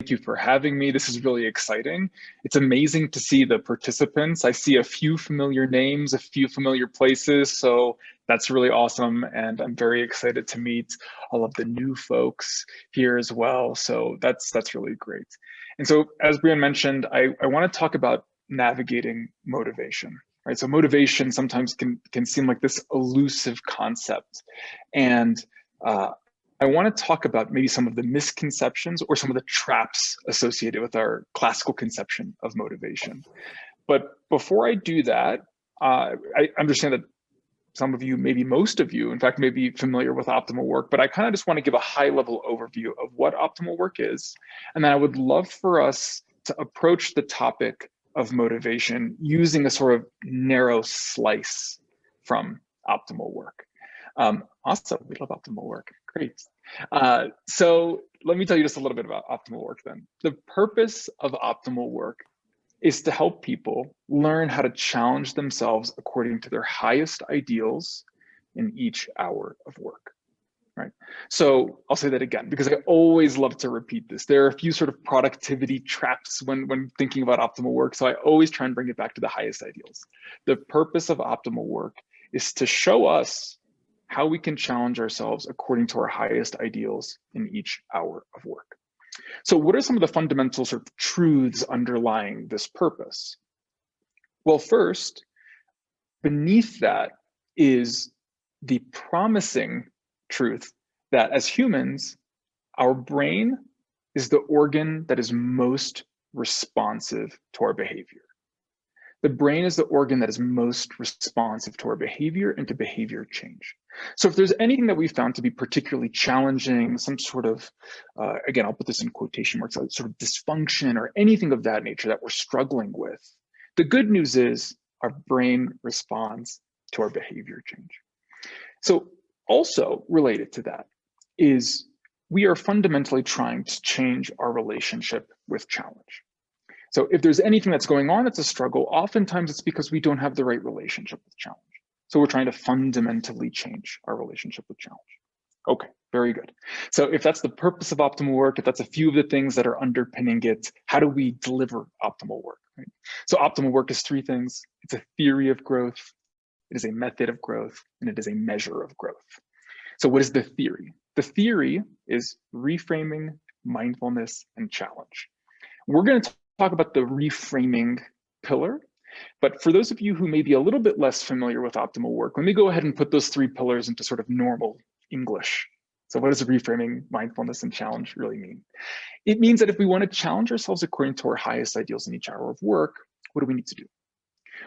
you for having me. This is really exciting. It's amazing to see the participants. I see a few familiar names, a few familiar places, so that's really awesome. And I'm very excited to meet all of the new folks here as well. So that's really great. And so as Brian mentioned, I want to talk about navigating motivation. Right, so motivation sometimes can seem like this elusive concept, and I want to talk about maybe some of the misconceptions or some of the traps associated with our classical conception of motivation. But before I do that, I understand that some of you, maybe most of you, in fact, may be familiar with optimal work, but I kind of just want to give a high-level overview of what optimal work is, and then I would love for us to approach the topic of motivation using a sort of narrow slice from optimal work. Awesome, we love optimal work, great. So let me tell you just a little bit about optimal work then. The purpose of optimal work is to help people learn how to challenge themselves according to their highest ideals in each hour of work. Right. So I'll say that again, because I always love to repeat this. There are a few sort of productivity traps when thinking about optimal work. So I always try and bring it back to the highest ideals. The purpose of optimal work is to show us how we can challenge ourselves according to our highest ideals in each hour of work. So what are some of the fundamental sort of truths underlying this purpose? Well, first, beneath that is the promising truth that as humans, our brain is the organ that is most responsive to our behavior. The brain is the organ that is most responsive to our behavior and to behavior change. So if there's anything that we found to be particularly challenging, some sort of, again, I'll put this in quotation marks, sort of dysfunction or anything of that nature that we're struggling with, the good news is our brain responds to our behavior change. So also related to that is we are fundamentally trying to change our relationship with challenge. So if there's anything that's going on that's a struggle, oftentimes it's because we don't have the right relationship with challenge. So we're trying to fundamentally change our relationship with challenge. Okay, very good. So if that's the purpose of optimal work, if that's a few of the things that are underpinning it, how do we deliver optimal work? Right? So optimal work is three things. It's a theory of growth, it is a method of growth, and it is a measure of growth. So what is the theory? The theory is reframing, mindfulness, and challenge. We're going to talk about the reframing pillar, but for those of you who may be a little bit less familiar with optimal work, let me go ahead and put those three pillars into sort of normal English. So what does reframing, mindfulness, and challenge really mean? It means that if we want to challenge ourselves according to our highest ideals in each hour of work, what do we need to do?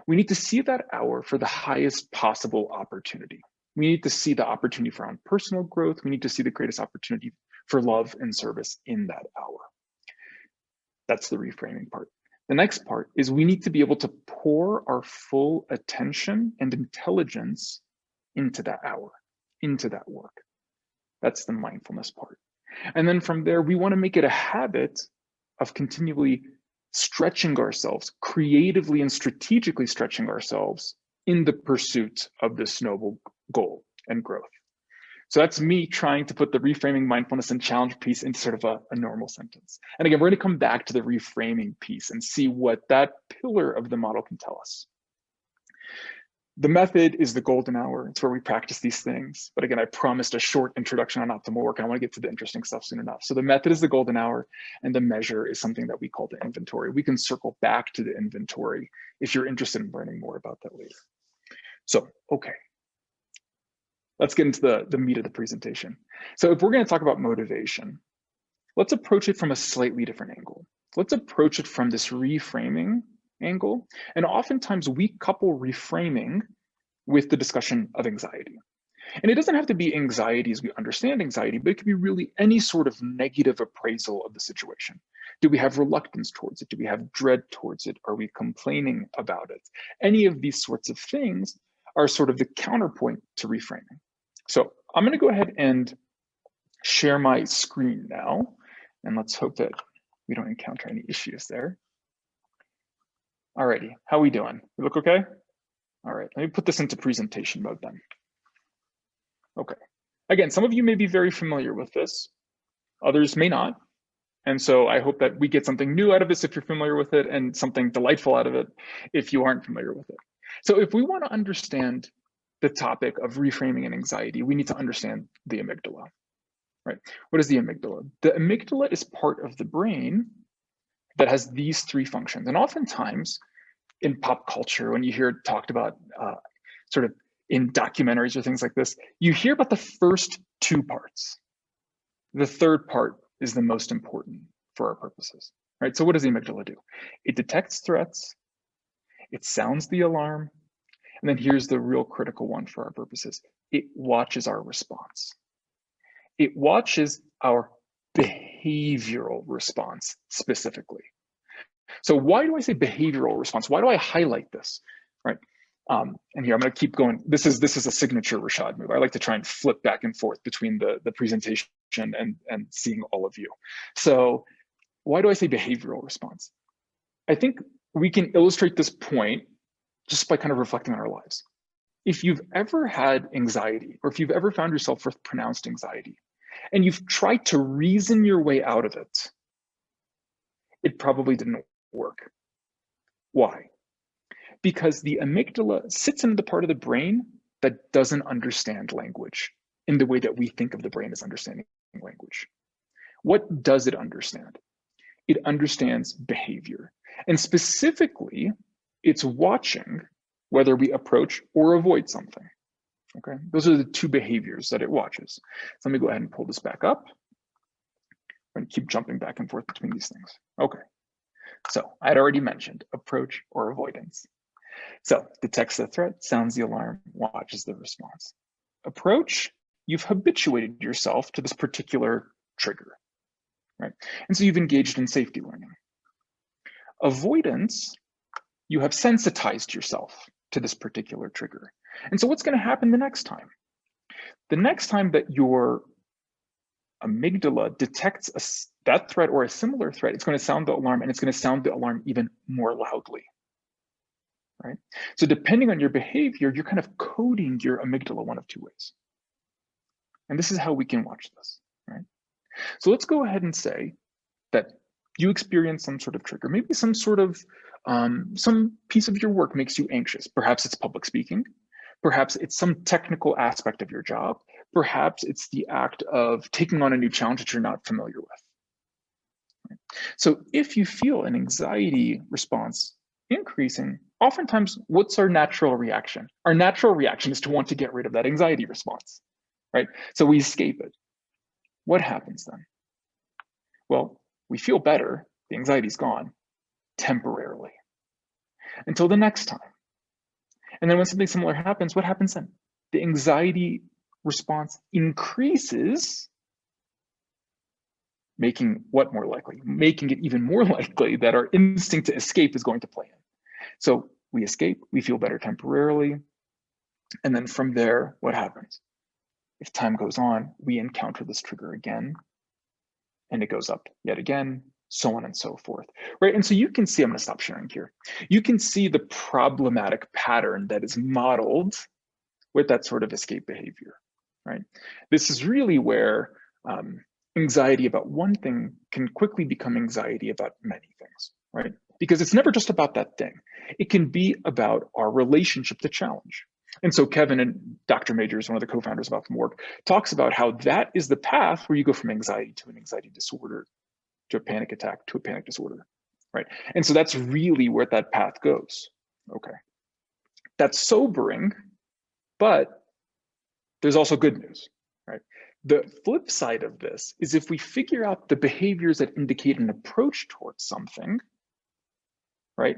We need to see that hour for the highest possible opportunity. We need to see the opportunity for our own personal growth. We need to see the greatest opportunity for love and service in that hour. That's the reframing part. The next part is we need to be able to pour our full attention and intelligence into that hour, into that work. That's the mindfulness part. And then from there, we want to make it a habit of continually stretching ourselves, creatively and strategically stretching ourselves in the pursuit of this noble goal and growth. So that's me trying to put the reframing, mindfulness, and challenge piece into sort of a normal sentence. And again, we're going to come back to the reframing piece and see what that pillar of the model can tell us. The method is the golden hour. It's where we practice these things. But again, I promised a short introduction on optimal work, and I want to get to the interesting stuff soon enough. So the method is the golden hour, and the measure is something that we call the inventory. We can circle back to the inventory if you're interested in learning more about that later. So, okay. Let's get into the meat of the presentation. So if we're going to talk about motivation, let's approach it from a slightly different angle. Let's approach it from this reframing angle. And oftentimes we couple reframing with the discussion of anxiety. And it doesn't have to be anxiety as we understand anxiety, but it could be really any sort of negative appraisal of the situation. Do we have reluctance towards it? Do we have dread towards it? Are we complaining about it? Any of these sorts of things are sort of the counterpoint to reframing. So I'm going to go ahead and share my screen now, and let's hope that we don't encounter any issues there. Alrighty, how are we doing? We look okay? All right, let me put this into presentation mode then. Okay, again, some of you may be very familiar with this, others may not. And so I hope that we get something new out of this if you're familiar with it, and something delightful out of it if you aren't familiar with it. So if we want to understand the topic of reframing and anxiety, we need to understand the amygdala, right? What is the amygdala? The amygdala is part of the brain that has these three functions. And oftentimes in pop culture, when you hear it talked about sort of in documentaries or things like this, you hear about the first two parts. The third part is the most important for our purposes, right? So what does the amygdala do? It detects threats, it sounds the alarm, and then here's the real critical one for our purposes. It watches our response. It watches our behavioral response specifically. So why do I say behavioral response? Why do I highlight this, right? And here I'm going to keep going. This is a signature Rashad move. I like to try and flip back and forth between the presentation and seeing all of you. So why do I say behavioral response? I think we can illustrate this point just by kind of reflecting on our lives. If you've ever had anxiety, or if you've ever found yourself with pronounced anxiety, and you've tried to reason your way out of it, it probably didn't work. Why? Because the amygdala sits in the part of the brain that doesn't understand language in the way that we think of the brain as understanding language. What does it understand? It understands behavior. And specifically, it's watching whether we approach or avoid something. Okay, those are the two behaviors that it watches. So let me go ahead and pull this back up. I'm going to keep jumping back and forth between these things. Okay, so I had already mentioned approach or avoidance. So detects the threat, sounds the alarm, watches the response. Approach, you've habituated yourself to this particular trigger, right? And so you've engaged in safety learning. Avoidance, you have sensitized yourself to this particular trigger. And so what's going to happen the next time? The next time that your amygdala detects that threat or a similar threat, it's going to sound the alarm, and it's going to sound the alarm even more loudly. Right? So depending on your behavior, you're kind of coding your amygdala one of two ways. And this is how we can watch this, right? So let's go ahead and say that you experience some sort of trigger, maybe some sort of, some piece of your work makes you anxious. Perhaps it's public speaking. Perhaps it's some technical aspect of your job. Perhaps it's the act of taking on a new challenge that you're not familiar with. Right? So if you feel an anxiety response increasing, oftentimes what's our natural reaction? Our natural reaction is to want to get rid of that anxiety response, right? So we escape it. What happens then? Well, we feel better, the anxiety's gone, temporarily, until the next time. And then when something similar happens, what happens then? The anxiety response increases, making what more likely? Making it even more likely that our instinct to escape is going to play in. So we escape, we feel better temporarily. And then from there, what happens? If time goes on, we encounter this trigger again, and it goes up yet again, so on and so forth, right? And so you can see, I'm gonna stop sharing here. You can see the problematic pattern that is modeled with that sort of escape behavior, right? This is really where anxiety about one thing can quickly become anxiety about many things, right? Because it's never just about that thing. It can be about our relationship to challenge. And so Kevin and Dr. Majors, one of the co-founders of Optimal Work, talks about how that is the path where you go from anxiety to an anxiety disorder, to a panic attack, to a panic disorder, right? And so that's really where that path goes, okay? That's sobering, but there's also good news, right? The flip side of this is if we figure out the behaviors that indicate an approach towards something, right?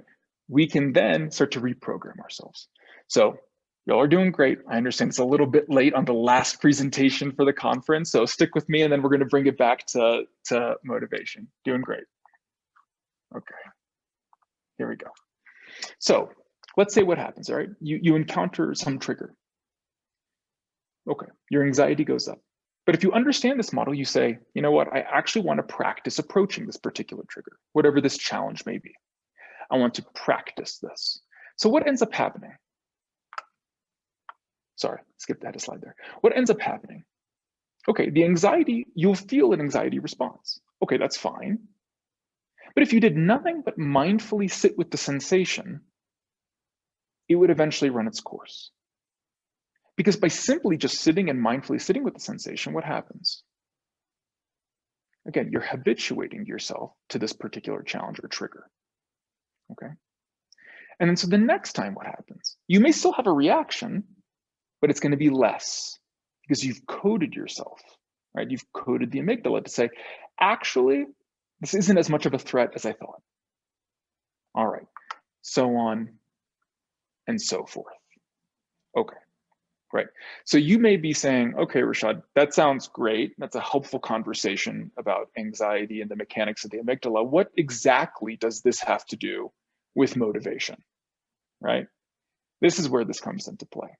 We can then start to reprogram ourselves. So y'all are doing great. I understand it's a little bit late on the last presentation for the conference, so stick with me and then we're going to bring it back to motivation. Doing great. Okay, here we go. So let's say what happens, all right? You encounter some trigger. Okay, your anxiety goes up. But if you understand this model, you say, you know what, I actually want to practice approaching this particular trigger, whatever this challenge may be. I want to practice this. So what ends up happening? Sorry, skip that a slide there. What ends up happening? Okay, the anxiety, you'll feel an anxiety response. Okay, that's fine. But if you did nothing but mindfully sit with the sensation, it would eventually run its course. Because by simply just sitting and mindfully sitting with the sensation, what happens? Again, you're habituating yourself to this particular challenge or trigger. Okay. And then so the next time, what happens? You may still have a reaction, but it's going to be less because you've coded yourself, right? You've coded the amygdala to say, actually, this isn't as much of a threat as I thought. All right, so on and so forth. Okay, great. So you may be saying, okay, Rashad, that sounds great. That's a helpful conversation about anxiety and the mechanics of the amygdala. What exactly does this have to do with motivation, right? This is where this comes into play.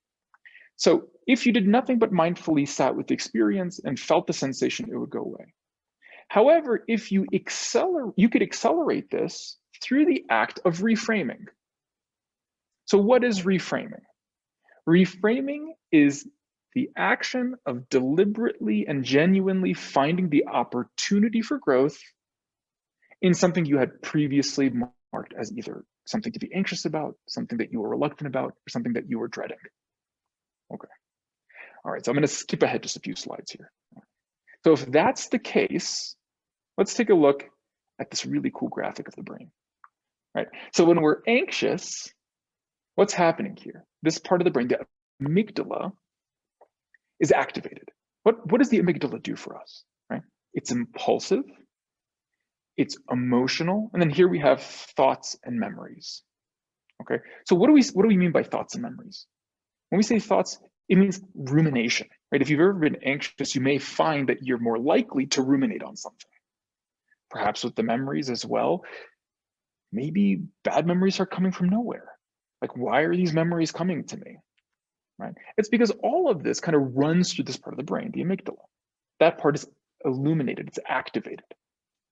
So if you did nothing but mindfully sat with the experience and felt the sensation, it would go away. However, if you could accelerate this through the act of reframing. So what is reframing? Reframing is the action of deliberately and genuinely finding the opportunity for growth in something you had previously marked as either something to be anxious about, something that you were reluctant about, or something that you were dreading. Okay. All right, so I'm going to skip ahead just a few slides here. So if that's the case, let's take a look at this really cool graphic of the brain, right? So when we're anxious, what's happening here? This part of the brain, the amygdala, is activated. What does the amygdala do for us, right? It's impulsive, it's emotional, and then here we have thoughts and memories. Okay, so what do we mean by thoughts and memories? When we say thoughts, it means rumination, right? If you've ever been anxious, you may find that you're more likely to ruminate on something. Perhaps with the memories as well, maybe bad memories are coming from nowhere. Like, why are these memories coming to me, right? It's because all of this kind of runs through this part of the brain, the amygdala. That part is illuminated, it's activated.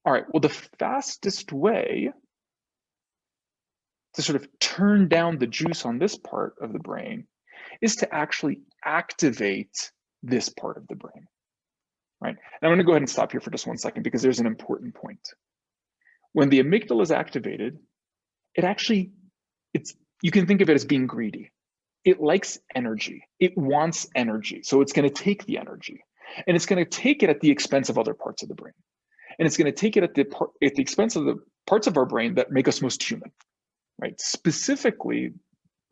All right, well, the fastest way to sort of turn down the juice on this part of the brain is to actually activate this part of the brain, right? And I'm going to go ahead and stop here for just 1 second because there's an important point. When the amygdala is activated, you can think of it as being greedy. It likes energy. It wants energy. So it's going to take the energy, and it's going to take it at the expense of other parts of the brain. And it's going to take it at the expense of the parts of our brain that make us most human, right? Specifically,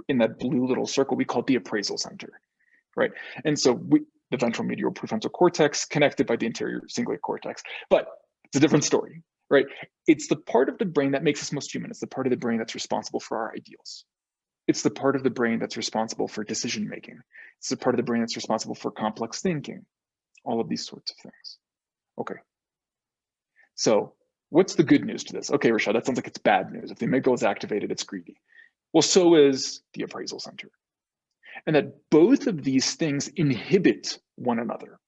in that blue little circle, we call it the appraisal center, right? And so the ventral medial prefrontal cortex connected by the anterior cingulate cortex, but it's a different story, right? It's the part of the brain that makes us most human. It's the part of the brain that's responsible for our ideals. It's the part of the brain that's responsible for decision making. It's the part of the brain that's responsible for complex thinking, all of these sorts of things. Okay. So what's the good news to this? Okay, Rashad, that sounds like it's bad news. If the amygdala is activated, it's greedy. Well, so is the appraisal center. And that both of these things inhibit one another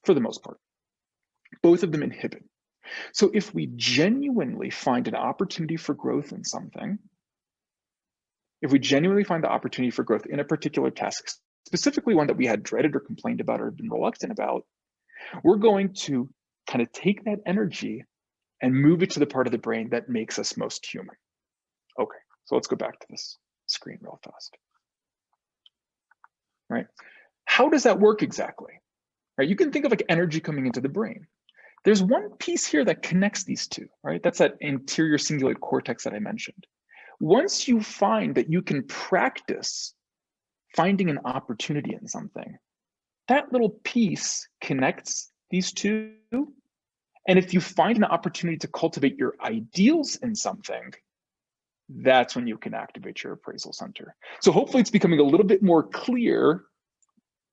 for the most part. Both of them inhibit. So if we genuinely find an opportunity for growth in something, if we genuinely find the opportunity for growth in a particular task, specifically one that we had dreaded or complained about or been reluctant about, we're going to kind of take that energy and move it to the part of the brain that makes us most human. Okay, so let's go back to this screen real fast. Right? How does that work exactly? Right? You can think of like energy coming into the brain. There's one piece here that connects these two, right? That's that anterior cingulate cortex that I mentioned. Once you find that you can practice finding an opportunity in something, that little piece connects these two. And if you find an opportunity to cultivate your ideals in something, that's when you can activate your appraisal center. So hopefully it's becoming a little bit more clear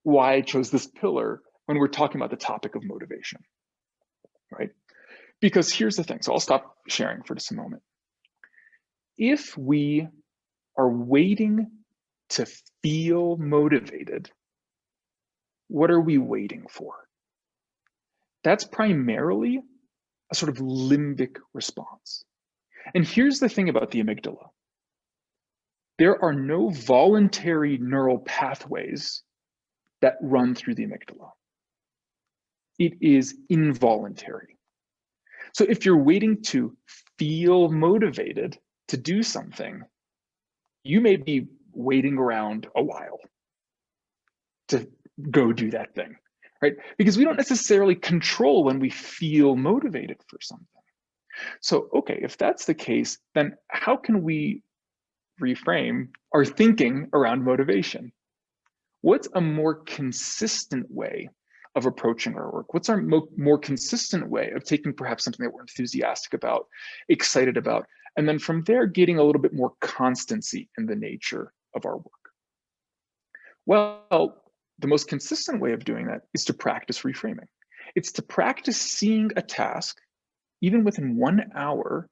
why I chose this pillar when we're talking about the topic of motivation, right? Because here's the thing. So I'll stop sharing for just a moment. If we are waiting to feel motivated, what are we waiting for? That's primarily a sort of limbic response. And here's the thing about the amygdala. There are no voluntary neural pathways that run through the amygdala. It is involuntary. So if you're waiting to feel motivated to do something, you may be waiting around a while to go do that thing, right? Because we don't necessarily control when we feel motivated for something. So, okay, if that's the case, then how can we reframe our thinking around motivation? What's a more consistent way of approaching our work? What's our more consistent way of taking perhaps something that we're enthusiastic about, excited about, and then from there getting a little bit more constancy in the nature of our work? Well, the most consistent way of doing that is to practice reframing. It's to practice seeing a task, even within 1 hour,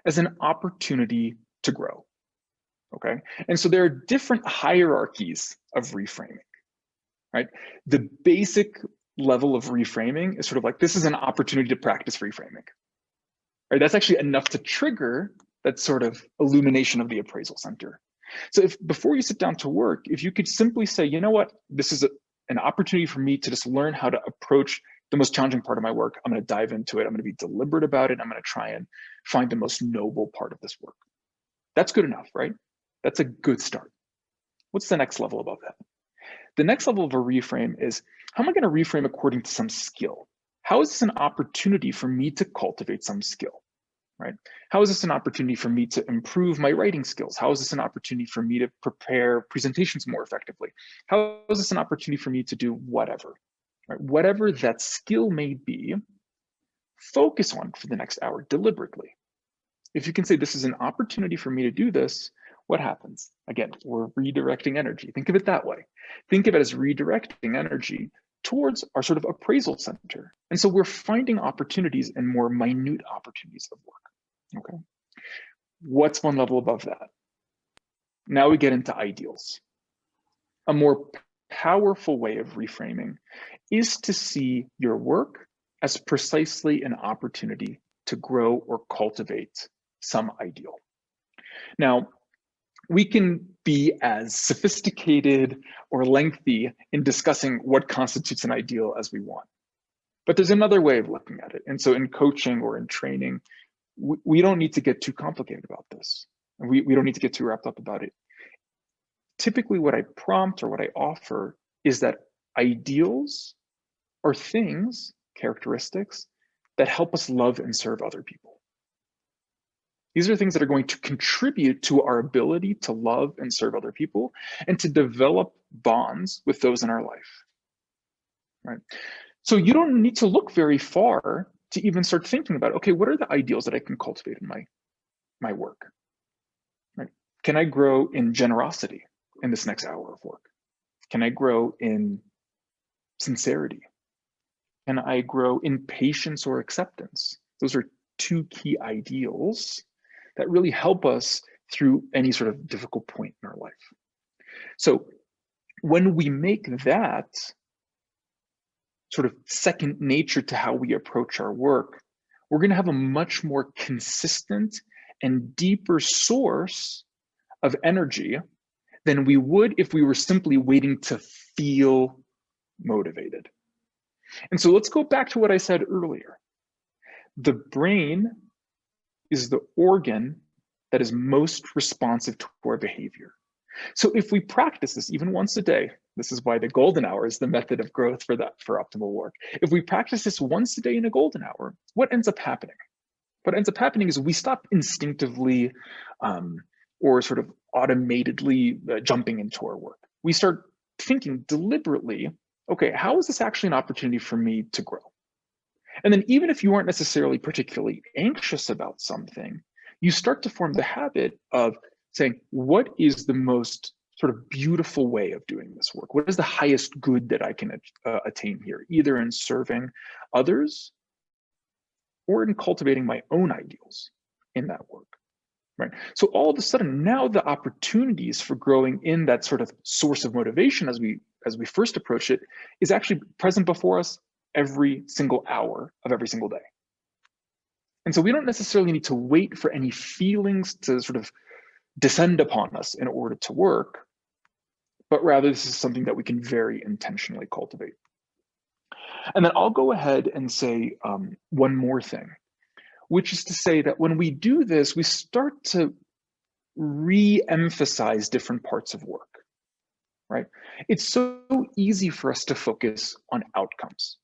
as an opportunity to grow. Okay. And so there are different hierarchies of reframing, right? The basic level of reframing is sort of like, this is an opportunity to practice reframing, right? That's actually enough to trigger that sort of illumination of the appraisal center. So if before you sit down to work, if you could simply say, you know what, this is an opportunity for me to just learn how to approach the most challenging part of my work. I'm going to dive into it. I'm going to be deliberate about it. I'm going to try and find the most noble part of this work. That's good enough, right? That's a good start. What's the next level above that? The next level of a reframe is, how am I going to reframe according to some skill? How is this an opportunity for me to cultivate some skill, right? How is this an opportunity for me to improve my writing skills? How is this an opportunity for me to prepare presentations more effectively? How is this an opportunity for me to do whatever, right? Whatever that skill may be, focus on for the next hour deliberately. If you can say, this is an opportunity for me to do this, what happens? Again, we're redirecting energy. Think of it that way. Think of it as redirecting energy towards our sort of appraisal center. And so we're finding opportunities and more minute opportunities of work. Okay. What's one level above that? Now we get into ideals. A more powerful way of reframing is to see your work as precisely an opportunity to grow or cultivate some ideal. Now, we can be as sophisticated or lengthy in discussing what constitutes an ideal as we want. But there's another way of looking at it. And so in coaching or in training, we don't need to get too complicated about this. We don't need to get too wrapped up about it. Typically, what I prompt or what I offer is that ideals are things, characteristics, that help us love and serve other people. These are things that are going to contribute to our ability to love and serve other people and to develop bonds with those in our life, right? So you don't need to look very far to even start thinking about, okay, what are the ideals that I can cultivate in my work, right? Can I grow in generosity in this next hour of work? Can I grow in sincerity? Can I grow in patience or acceptance? Those are two key ideals that really help us through any sort of difficult point in our life. So when we make that sort of second nature to how we approach our work, we're going to have a much more consistent and deeper source of energy than we would if we were simply waiting to feel motivated. And so let's go back to what I said earlier. The brain is the organ that is most responsive to our behavior. So if we practice this even once a day, this is why the golden hour is the method of growth for optimal work. If we practice this once a day in a golden hour, what ends up happening? What ends up happening is we stop instinctively or sort of automatedly jumping into our work. We start thinking deliberately, okay, how is this actually an opportunity for me to grow? And then even if you aren't necessarily particularly anxious about something, you start to form the habit of saying, what is the most sort of beautiful way of doing this work? What is the highest good that I can attain here, either in serving others or in cultivating my own ideals in that work, right? So all of a sudden, now the opportunities for growing in that sort of source of motivation as we first approach it is actually present before us every single hour of every single day. And so we don't necessarily need to wait for any feelings to sort of descend upon us in order to work, but rather this is something that we can very intentionally cultivate. And then I'll go ahead and say one more thing. which is to say that when we do this, we start to re-emphasize different parts of work, right? It's so easy for us to focus on outcomes.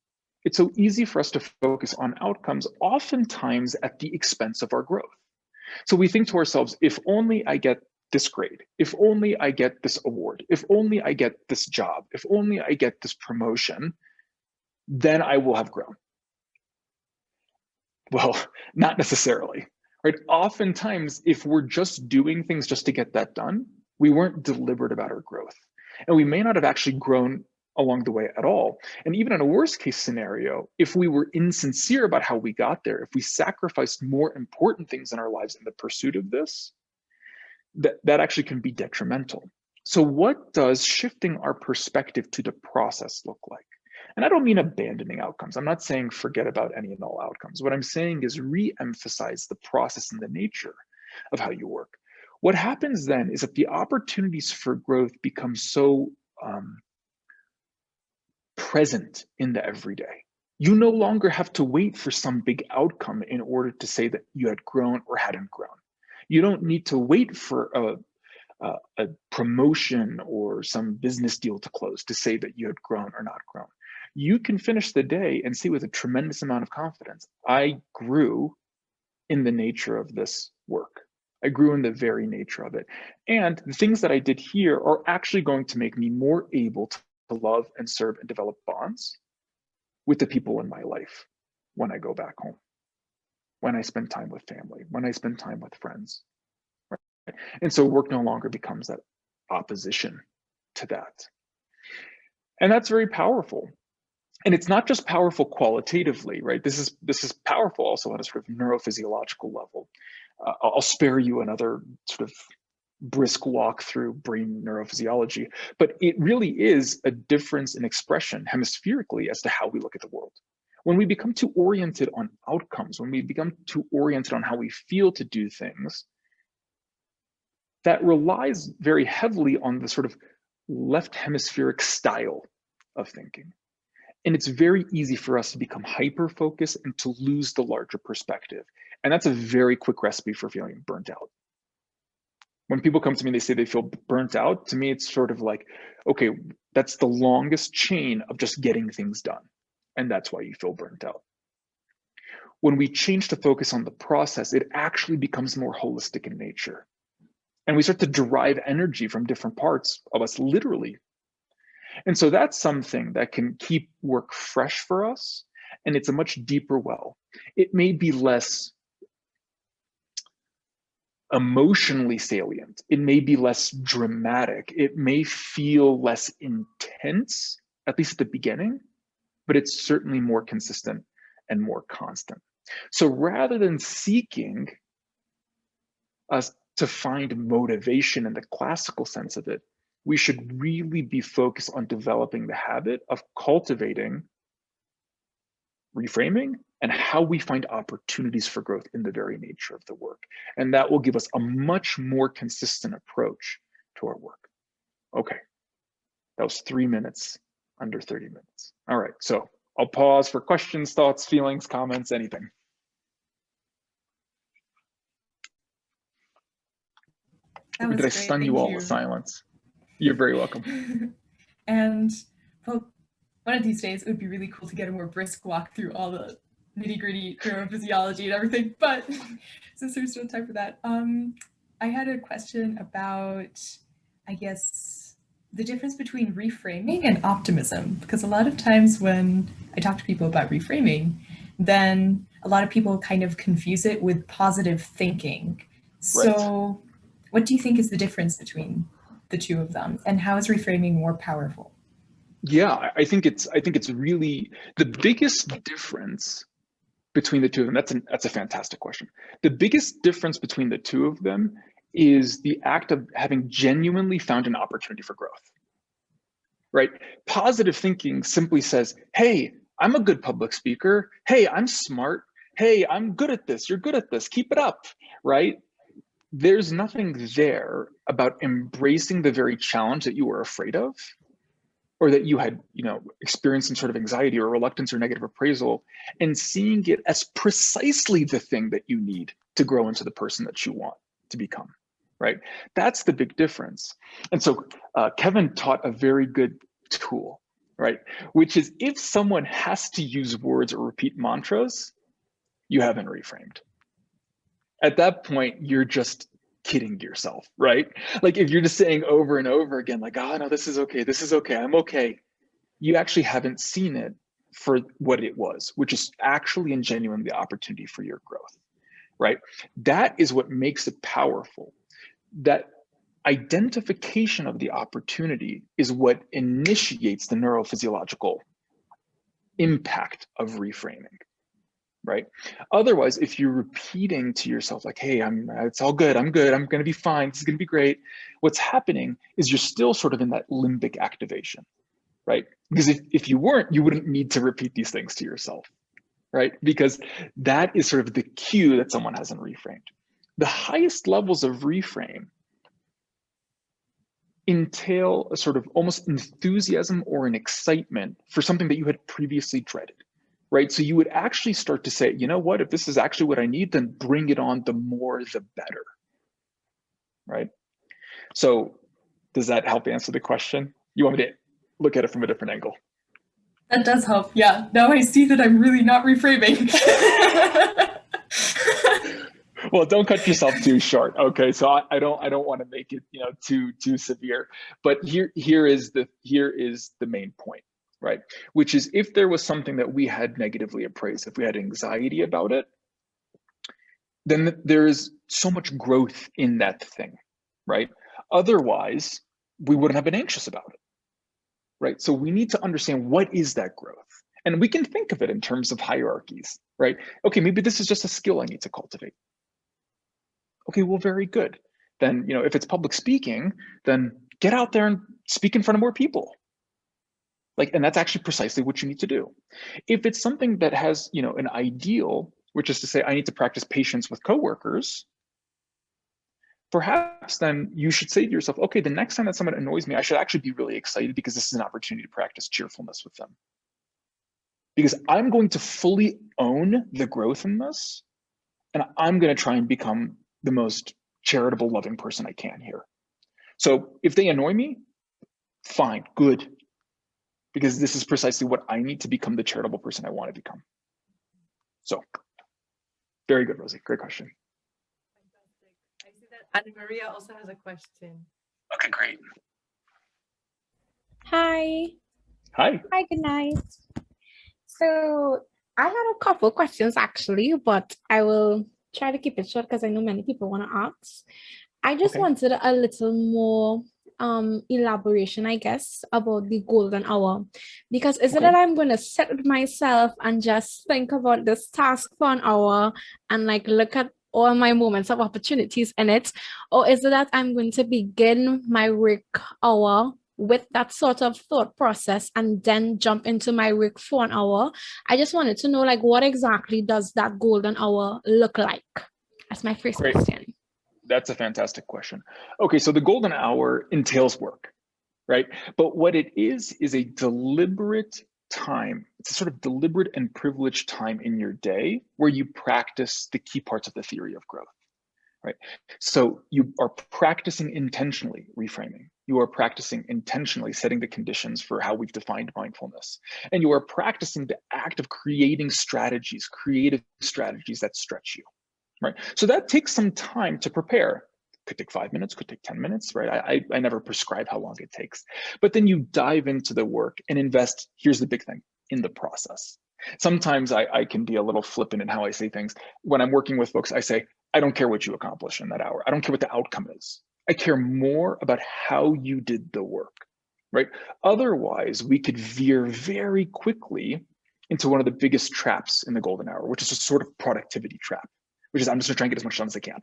It's so easy for us to focus on outcomes, oftentimes at the expense of our growth. So we think to ourselves, if only I get this grade, if only I get this award, if only I get this job, if only I get this promotion, then I will have grown. Well, not necessarily, right? Oftentimes, if we're just doing things just to get that done, we weren't deliberate about our growth. And we may not have actually grown along the way at all. And even in a worst case scenario, if we were insincere about how we got there, if we sacrificed more important things in our lives in the pursuit of this, that actually can be detrimental. So what does shifting our perspective to the process look like? And I don't mean abandoning outcomes. I'm not saying forget about any and all outcomes. What I'm saying is re-emphasize the process and the nature of how you work. What happens then is that the opportunities for growth become so present in the everyday. You no longer have to wait for some big outcome in order to say that you had grown or hadn't grown. You don't need to wait for a promotion or some business deal to close to say that you had grown or not grown. You can finish the day and see with a tremendous amount of confidence, I grew in the nature of this work. I grew in the very nature of it. And the things that I did here are actually going to make me more able to love and serve and develop bonds with the people in my life when I go back home, when I spend time with family, when I spend time with friends. Right? And so work no longer becomes that opposition to that. And that's very powerful. And it's not just powerful qualitatively, right? This is powerful also on a sort of neurophysiological level. I'll spare you another sort of brisk walk through brain neurophysiology, but it really is a difference in expression hemispherically as to how we look at the world. When we become too oriented on outcomes, when we become too oriented on how we feel to do things, that relies very heavily on the sort of left hemispheric style of thinking. And it's very easy for us to become hyper-focused and to lose the larger perspective. And that's a very quick recipe for feeling burnt out. When people come to me and they say they feel burnt out, to me, it's sort of like, okay, that's the longest chain of just getting things done. And that's why you feel burnt out. When we change to focus on the process, it actually becomes more holistic in nature. And we start to derive energy from different parts of us, literally. And so that's something that can keep work fresh for us. And it's a much deeper well. It may be less emotionally salient. It may be less dramatic. It may feel less intense, at least at the beginning, but it's certainly more consistent and more constant. So rather than seeking us to find motivation in the classical sense of it, we should really be focused on developing the habit of cultivating reframing and how we find opportunities for growth in the very nature of the work. And that will give us a much more consistent approach to our work. Okay, that was 3 minutes, under 30 minutes. All right, so I'll pause for questions, thoughts, feelings, comments, anything. Did I stun you all with silence? You're very welcome. And well, one of these days, it would be really cool to get a more brisk walk through all the nitty-gritty neurophysiology and everything. But since there's no time for that, I had a question about, I guess, the difference between reframing and optimism. Because a lot of times when I talk to people about reframing, then a lot of people kind of confuse it with positive thinking. So what do you think is the difference between the two of them, and how is reframing more powerful? Yeah, I think it's really the biggest difference between the two of them. That's a fantastic question. The biggest difference between the two of them is the act of having genuinely found an opportunity for growth. Right? Positive thinking simply says, "Hey, I'm a good public speaker. Hey, I'm smart. Hey, I'm good at this. You're good at this. Keep it up." Right? There's nothing there about embracing the very challenge that you were afraid of or that you had, experienced some sort of anxiety or reluctance or negative appraisal, and seeing it as precisely the thing that you need to grow into the person that you want to become, right? That's the big difference. And so Kevin taught a very good tool, right? Which is, if someone has to use words or repeat mantras, you haven't reframed. At that point, you're just kidding yourself, right? Like if you're just saying over and over again, like, oh no, this is okay, I'm okay. You actually haven't seen it for what it was, which is actually and genuine the opportunity for your growth, right? That is what makes it powerful. That identification of the opportunity is what initiates the neurophysiological impact of reframing, right? Otherwise, if you're repeating to yourself like, hey, it's all good, I'm going to be fine, this is going to be great, what's happening is you're still sort of in that limbic activation, right? Because if you weren't, you wouldn't need to repeat these things to yourself, right? Because that is sort of the cue that someone hasn't reframed. The highest levels of reframe entail a sort of almost enthusiasm or an excitement for something that you had previously dreaded, right? So you would actually start to say, you know what, if this is actually what I need, then bring it on, the more the better, right? So does that help answer the question? You want me to look at it from a different angle? That does help. Yeah. Now I see that I'm really not reframing. Well, don't cut yourself too short. Okay, so I don't want to make it too severe. But here is the main point, right? Which is, if there was something that we had negatively appraised, if we had anxiety about it, then there is so much growth in that thing, right? Otherwise, we wouldn't have been anxious about it, right? So we need to understand, what is that growth? And we can think of it in terms of hierarchies, right? Okay, maybe this is just a skill I need to cultivate. Okay, well, very good. Then, if it's public speaking, then get out there and speak in front of more people. And that's actually precisely what you need to do. If it's something that has, an ideal, which is to say, I need to practice patience with coworkers, perhaps then you should say to yourself, okay, the next time that someone annoys me, I should actually be really excited, because this is an opportunity to practice cheerfulness with them. Because I'm going to fully own the growth in this, and I'm going to try and become the most charitable, loving person I can here. So if they annoy me, fine, good. Because this is precisely what I need to become, the charitable person I want to become. So very good, Rosie. Great question. Fantastic. I see that Anna Maria also has a question. Okay, great. Hi. Hi. Hi, good night. So I had a couple questions actually, but I will try to keep it short because I know many people want to ask. I just wanted a little more elaboration, I guess, about the golden hour, because is it that I'm going to sit with myself and just think about this task for an hour and look at all my moments of opportunities in it, or is it that I'm going to begin my work hour with that sort of thought process and then jump into my work for an hour? I just wanted to know, what exactly does that golden hour look like? That's my first question. That's a fantastic question. Okay, so the golden hour entails work, right? But what it is a deliberate time. It's a sort of deliberate and privileged time in your day where you practice the key parts of the theory of growth, right? So you are practicing intentionally reframing. You are practicing intentionally setting the conditions for how we've defined mindfulness. And you are practicing the act of creating strategies, creative strategies that stretch you. Right. So that takes some time to prepare. Could take 5 minutes, could take 10 minutes, right? I never prescribe how long it takes. But then you dive into the work and invest, here's the big thing, in the process. Sometimes I can be a little flippant in how I say things. When I'm working with folks, I say, I don't care what you accomplish in that hour. I don't care what the outcome is. I care more about how you did the work, right? Otherwise, we could veer very quickly into one of the biggest traps in the golden hour, which is a sort of productivity trap, which is, I'm just gonna try and get as much done as I can.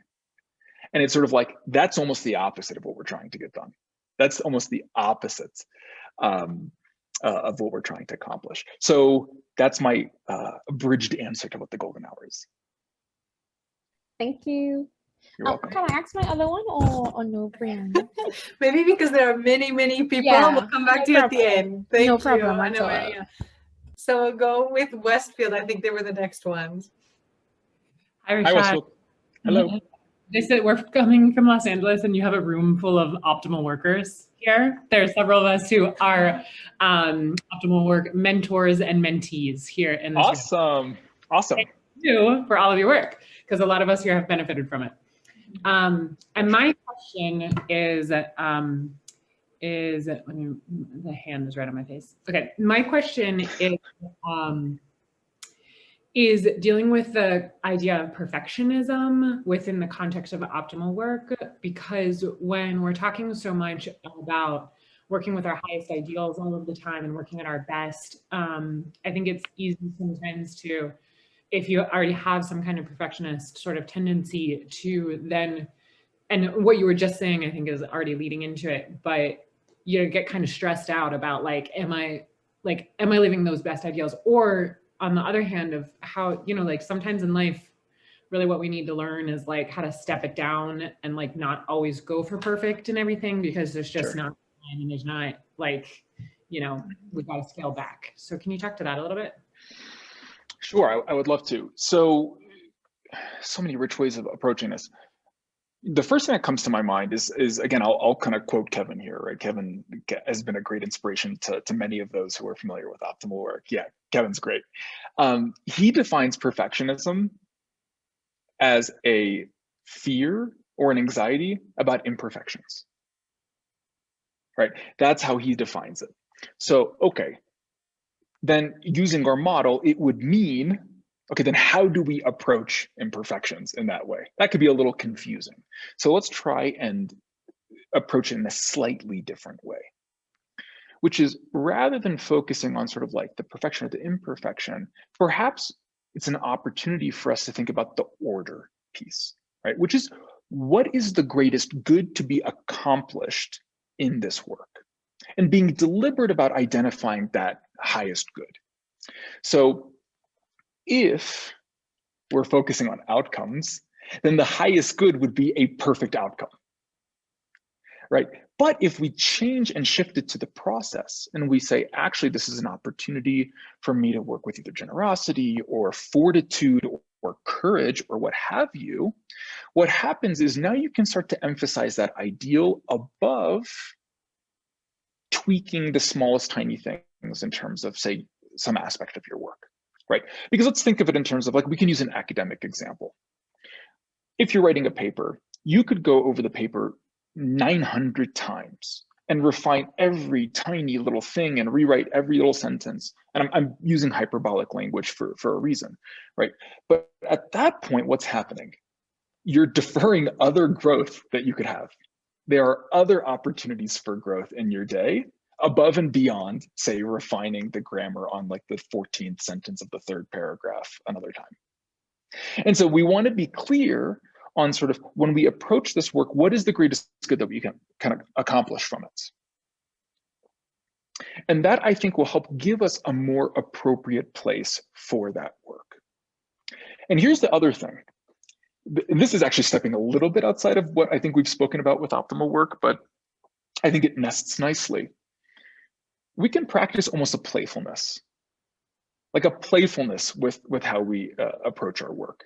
And it's sort of like, that's almost the opposite of what we're trying to get done. That's almost the opposite of what we're trying to accomplish. So that's my abridged answer to what the golden hour is. Thank you. You're welcome. Can I ask my other one or no, Brianna? Maybe because there are many, many people. Yeah, We'll come back no to you at the problem. end. Thank No you, problem at Ana all. Maria. So we'll go with Westfield. I think they were the next ones. Hi, Hi, Rashad. Westfield. Hello. They said we're coming from Los Angeles and you have a room full of optimal workers here. There are several of us who are optimal work mentors and mentees here in this room. Awesome. Thank you for all of your work, because a lot of us here have benefited from it. And my question is, the hand is right on my face. Okay, my question is dealing with the idea of perfectionism within the context of optimal work, because when we're talking so much about working with our highest ideals all of the time and working at our best, I think it's easy sometimes to, if you already have some kind of perfectionist sort of tendency to then, and what you were just saying, I think is already leading into it, but you get kind of stressed out about like, am I living those best ideals? Or on the other hand of how, like sometimes in life, really what we need to learn is like how to step it down and like not always go for perfect and everything, because there's just not time and there's not like, we've got to scale back. So can you talk to that a little bit? Sure, I would love to. So many rich ways of approaching this. The first thing that comes to my mind is again, I'll kind of quote Kevin here, right? Kevin has been a great inspiration to many of those who are familiar with optimal work. Yeah, Kevin's great. He defines perfectionism as a fear or an anxiety about imperfections, right? That's how he defines it. So, okay, then using our model, it would mean, okay, then how do we approach imperfections in that way? That could be a little confusing. So let's try and approach it in a slightly different way, which is rather than focusing on sort of like the perfection or the imperfection, perhaps it's an opportunity for us to think about the order piece, right? Which is, what is the greatest good to be accomplished in this work? And being deliberate about identifying that highest good. So if we're focusing on outcomes, then the highest good would be a perfect outcome, right? But if we change and shift it to the process and we say, actually, this is an opportunity for me to work with either generosity or fortitude or courage or what have you, what happens is now you can start to emphasize that ideal above tweaking the smallest tiny things in terms of, say, some aspect of your work, right? Because let's think of it in terms of, like, we can use an academic example. If you're writing a paper, you could go over the paper 900 times and refine every tiny little thing and rewrite every little sentence. And I'm using hyperbolic language for a reason, right? But at that point, what's happening? You're deferring other growth that you could have. There are other opportunities for growth in your day above and beyond, say, refining the grammar on like the 14th sentence of the third paragraph another time. And so we want to be clear on sort of, when we approach this work, what is the greatest good that we can kind of accomplish from it? And that, I think, will help give us a more appropriate place for that work. And here's the other thing. This is actually stepping a little bit outside of what I think we've spoken about with optimal work, but I think it nests nicely. We can practice almost a playfulness, like a playfulness with how we approach our work.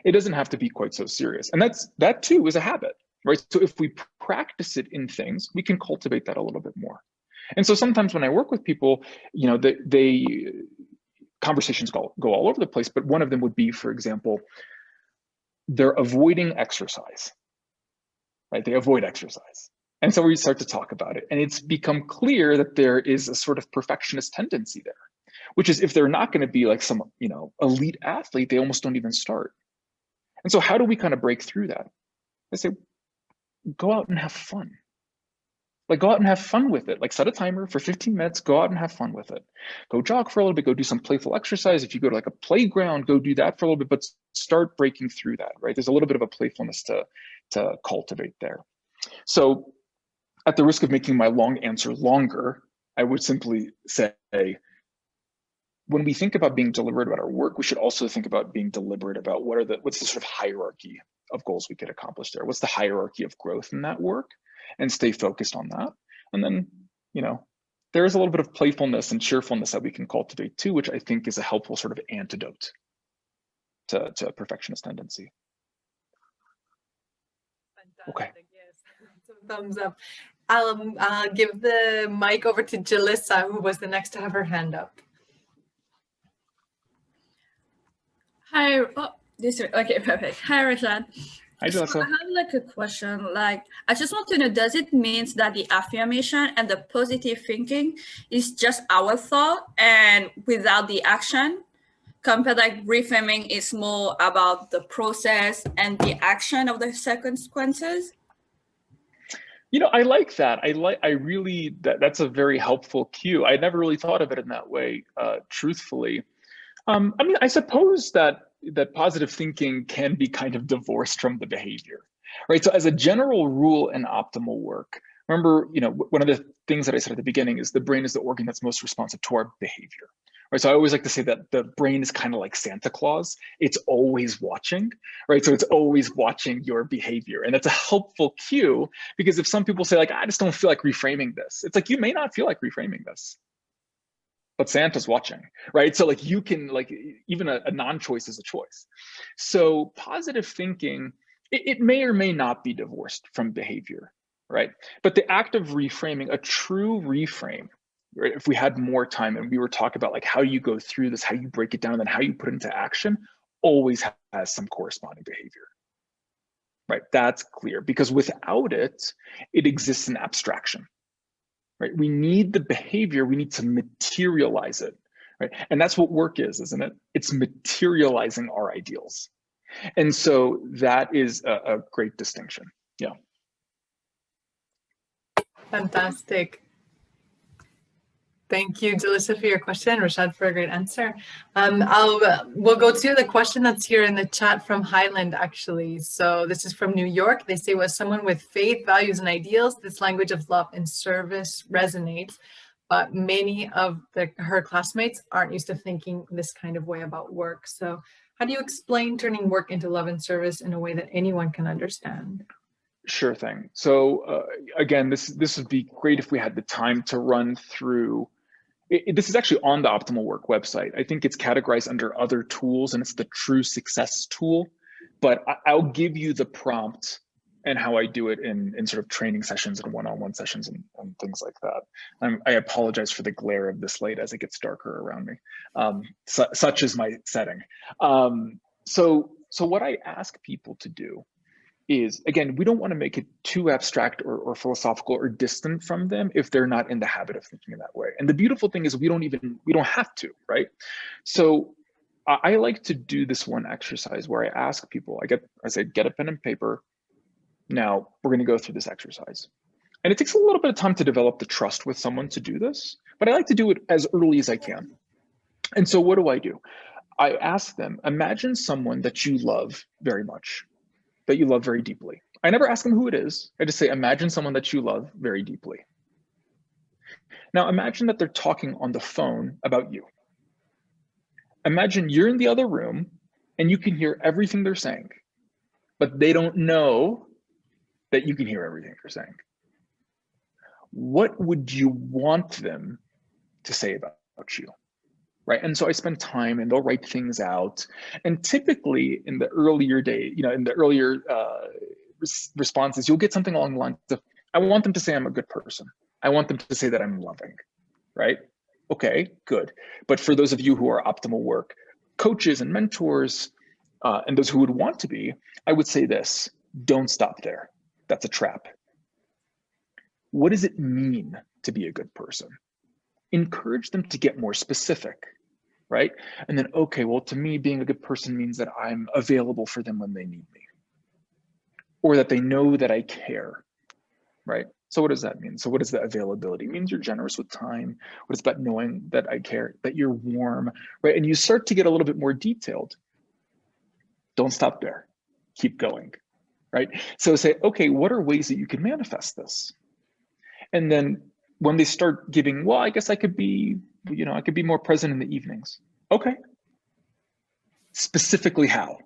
It doesn't have to be quite so serious. And that too is a habit, right? So if we practice it in things, we can cultivate that a little bit more. And so sometimes when I work with people, conversations go all over the place, but one of them would be, for example, they're avoiding exercise, right? They avoid exercise. And so we start to talk about it. And it's become clear that there is a sort of perfectionist tendency there, which is, if they're not going to be like some, elite athlete, they almost don't even start. And so how do we kind of break through that? I say, go out and have fun. Like, go out and have fun with it. Like, set a timer for 15 minutes, go out and have fun with it. Go jog for a little bit, go do some playful exercise. If you go to like a playground, go do that for a little bit, but start breaking through that, right? There's a little bit of a playfulness to cultivate there. So at the risk of making my long answer longer, I would simply say, when we think about being deliberate about our work, we should also think about being deliberate about what's the sort of hierarchy of goals we could accomplish there? What's the hierarchy of growth in that work? And stay focused on that. And then, you know, there is a little bit of playfulness and cheerfulness that we can cultivate too, which I think is a helpful sort of antidote to a perfectionist tendency. Fantastic. Okay. Yes. Some thumbs up. I'll give the mic over to Jalissa, who was the next to have her hand up. Hi. Oh, this is okay. Perfect. Hi, Rashad. Hi, So Jalissa. I have like a question. Like, I just want to know: does it mean that the affirmation and the positive thinking is just our thought and without the action? Compared, like reframing is more about the process and the action of the consequences. You know, I like that. I really, that's a very helpful cue. I never really thought of it in that way, truthfully. I mean, I suppose that positive thinking can be kind of divorced from the behavior, right? So as a general rule in optimal work, remember, you know, one of the things that I said at the beginning is the brain is the organ that's most responsive to our behavior, right? So I always like to say that the brain is kind of like Santa Claus. It's always watching, right? So it's always watching your behavior. And that's a helpful cue, because if some people say like, I just don't feel like reframing this, it's like, you may not feel like reframing this, but Santa's watching, right? So like you can, like, even a non-choice is a choice. So positive thinking, it may or may not be divorced from behavior, right? But the act of reframing, a true reframe, right? If we had more time and we were talking about like how you go through this, how you break it down, and then how you put it into action, always has some corresponding behavior, right? That's clear, because without it, it exists in abstraction. Right? We need the behavior, we need to materialize it, right? And that's what work is, isn't it? It's materializing our ideals. And so that is a great distinction. Yeah. Fantastic. Thank you, Jalissa, for your question, Rashad for a great answer. We'll go to the question that's here in the chat from Highland, actually. So this is from New York. They say, was someone with faith, values, and ideals, this language of love and service resonates, but many of her classmates aren't used to thinking this kind of way about work. So how do you explain turning work into love and service in a way that anyone can understand? Sure thing. So again, this would be great if we had the time to run through. This is actually on the Optimal Work website. I think it's categorized under other tools, and it's the true success tool. But I'll give you the prompt and how I do it in sort of training sessions and one-on-one sessions and things like that. I apologize for the glare of this light as it gets darker around me. Such is my setting. So what I ask people to do is, again, we don't want to make it too abstract or philosophical or distant from them if they're not in the habit of thinking in that way. And the beautiful thing is we don't have to, right? So I like to do this one exercise where I ask people, I say, get a pen and paper. Now we're going to go through this exercise. And it takes a little bit of time to develop the trust with someone to do this, but I like to do it as early as I can. And so what do? I ask them, imagine someone that you love very much, that you love very deeply. I never ask them who it is. I just say, imagine someone that you love very deeply. Now imagine that they're talking on the phone about you. Imagine you're in the other room and you can hear everything they're saying, but they don't know that you can hear everything they're saying. What would you want them to say about you? Right. And so I spend time and they'll write things out. And typically in the earlier day, in the earlier responses, you'll get something along the lines of, I want them to say I'm a good person. I want them to say that I'm loving, right? Okay, good. But for those of you who are optimal work coaches and mentors, and those who would want to be, I would say this, don't stop there. That's a trap. What does it mean to be a good person? Encourage them to get more specific, right? And then, okay, well, to me, being a good person means that I'm available for them when they need me, or that they know that I care, right? So what does that mean? So what is the availability? It means you're generous with time. What is about knowing that I care, that you're warm, right? And you start to get a little bit more detailed. Don't stop there, keep going, right? So say, okay, what are ways that you can manifest this? And then when they start giving, well, I guess I could be, I could be more present in the evenings. Okay. Specifically how?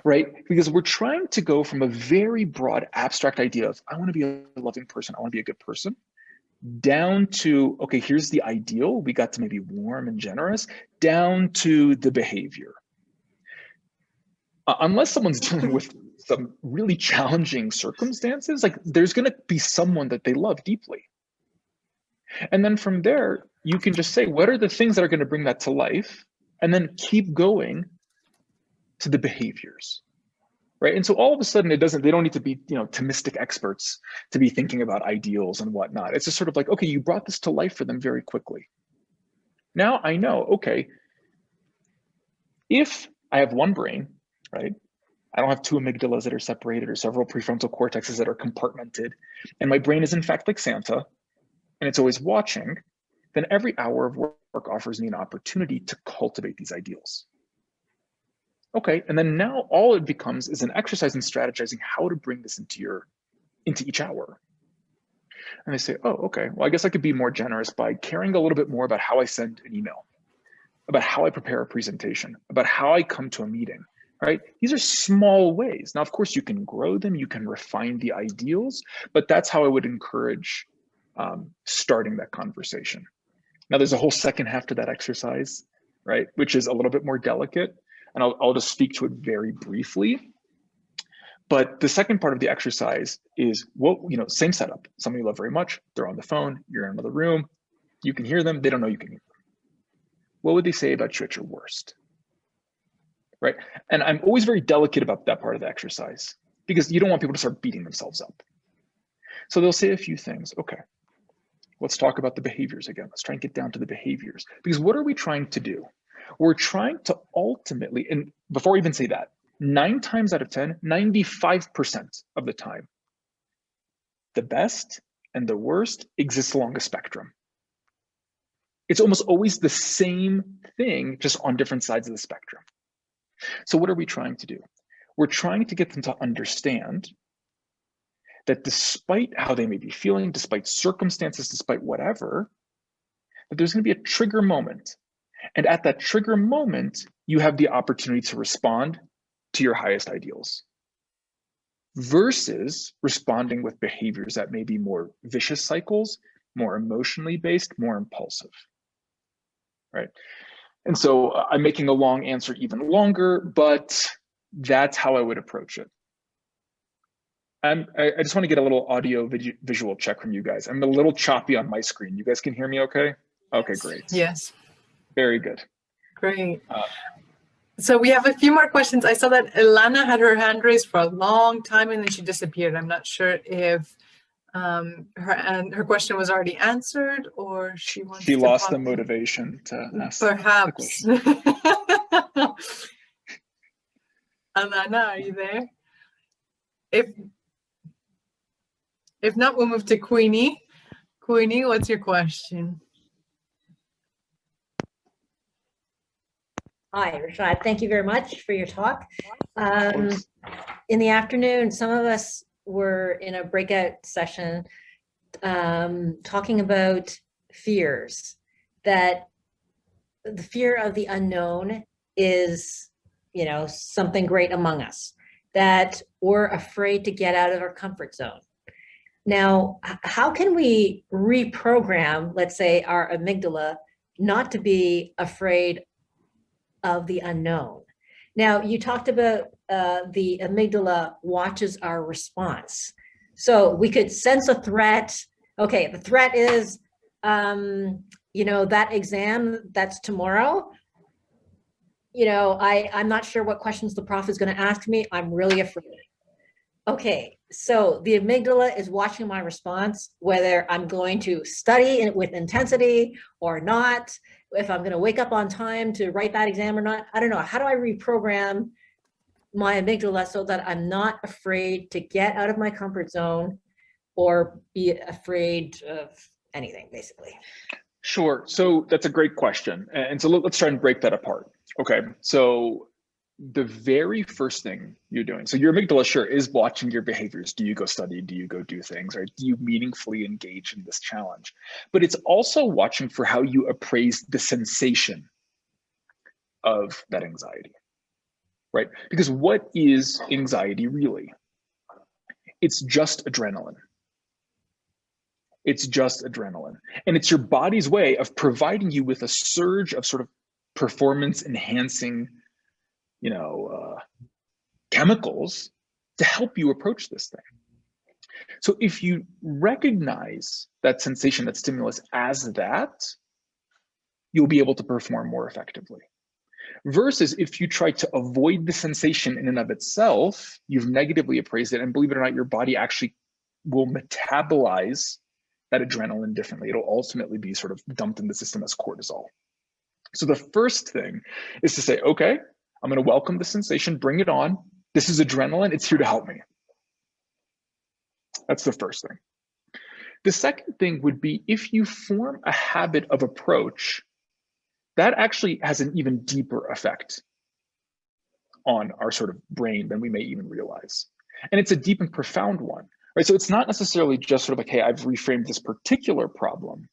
right? Because we're trying to go from a very broad abstract idea of, I want to be a loving person, I want to be a good person, down to, okay, here's the ideal. We got to maybe warm and generous, down to the behavior. Unless someone's dealing with some really challenging circumstances, like there's going to be someone that they love deeply. And then from there, you can just say, what are the things that are going to bring that to life? And then keep going to the behaviors, right? And so all of a sudden they don't need to be, Thomistic experts to be thinking about ideals and whatnot. It's just sort of like, okay, you brought this to life for them very quickly. Now I know, okay, if I have one brain, right? I don't have two amygdalas that are separated or several prefrontal cortexes that are compartmented, and my brain is in fact like Santa, and it's always watching, then every hour of work offers me an opportunity to cultivate these ideals. Okay, and then now all it becomes is an exercise in strategizing how to bring this into each hour. And I say, oh, okay, well, I guess I could be more generous by caring a little bit more about how I send an email, about how I prepare a presentation, about how I come to a meeting, right? These are small ways. Now, of course, you can grow them, you can refine the ideals, but that's how I would encourage starting that conversation. Now, there's a whole second half to that exercise, right? Which is a little bit more delicate. And I'll just speak to it very briefly. But the second part of the exercise is, same setup. Someone you love very much, they're on the phone, you're in another room, you can hear them, they don't know you can hear them. What would they say about you at your worst? Right? And I'm always very delicate about that part of the exercise because you don't want people to start beating themselves up. So they'll say a few things. Okay, let's talk about the behaviors again. Let's try and get down to the behaviors. Because what are we trying to do? We're trying to ultimately, and before I even say that, 9 times out of 10, 95% of the time, the best and the worst exists along a spectrum. It's almost always the same thing, just on different sides of the spectrum. So what are we trying to do? We're trying to get them to understand that despite how they may be feeling, despite circumstances, despite whatever, that there's going to be a trigger moment. And at that trigger moment, you have the opportunity to respond to your highest ideals versus responding with behaviors that may be more vicious cycles, more emotionally based, more impulsive, right? And so I'm making a long answer even longer, but that's how I would approach it. I just want to get a little audio visual check from you guys. I'm a little choppy on my screen. You guys can hear me okay? Okay, great. Yes. Very good. Great. So we have a few more questions. I saw that Ilana had her hand raised for a long time and then she disappeared. I'm not sure if her question was already answered or she lost the motivation to ask. Perhaps. Ilana, are you there? If not, we'll move to Queenie. Queenie, what's your question? Hi, Rashad. Thank you very much for your talk. In the afternoon, some of us were in a breakout session talking about fears, that the fear of the unknown is, something great among us, that we're afraid to get out of our comfort zone. Now, how can we reprogram, let's say, our amygdala not to be afraid of the unknown? Now, you talked about the amygdala watches our response. So we could sense a threat. Okay, the threat is, that exam that's tomorrow. I'm not sure what questions the prof is going to ask me. I'm really afraid. Okay, so the amygdala is watching my response, whether I'm going to study with intensity or not, if I'm going to wake up on time to write that exam or not. I don't know. How do I reprogram my amygdala so that I'm not afraid to get out of my comfort zone or be afraid of anything, basically? Sure. So that's a great question. And so let's try and break that apart. Okay. So the very first thing you're doing, so your amygdala, sure, is watching your behaviors. Do you go study? Do you go do things? Right? Do you meaningfully engage in this challenge? But it's also watching for how you appraise the sensation of that anxiety. right? Because what is anxiety really? It's just adrenaline. It's just adrenaline. And it's your body's way of providing you with a surge of sort of performance enhancing, chemicals to help you approach this thing. So if you recognize that sensation, that stimulus as that, you'll be able to perform more effectively. Versus if you try to avoid the sensation in and of itself, you've negatively appraised it, and believe it or not, your body actually will metabolize that adrenaline differently. It'll ultimately be sort of dumped in the system as cortisol. So the first thing is to say, okay, I'm going to welcome the sensation, bring it on. This is adrenaline, it's here to help me. That's the first thing. The second thing would be if you form a habit of approach, that actually has an even deeper effect on our sort of brain than we may even realize. And it's a deep and profound one, right? So it's not necessarily just sort of like, hey, I've reframed this particular problem,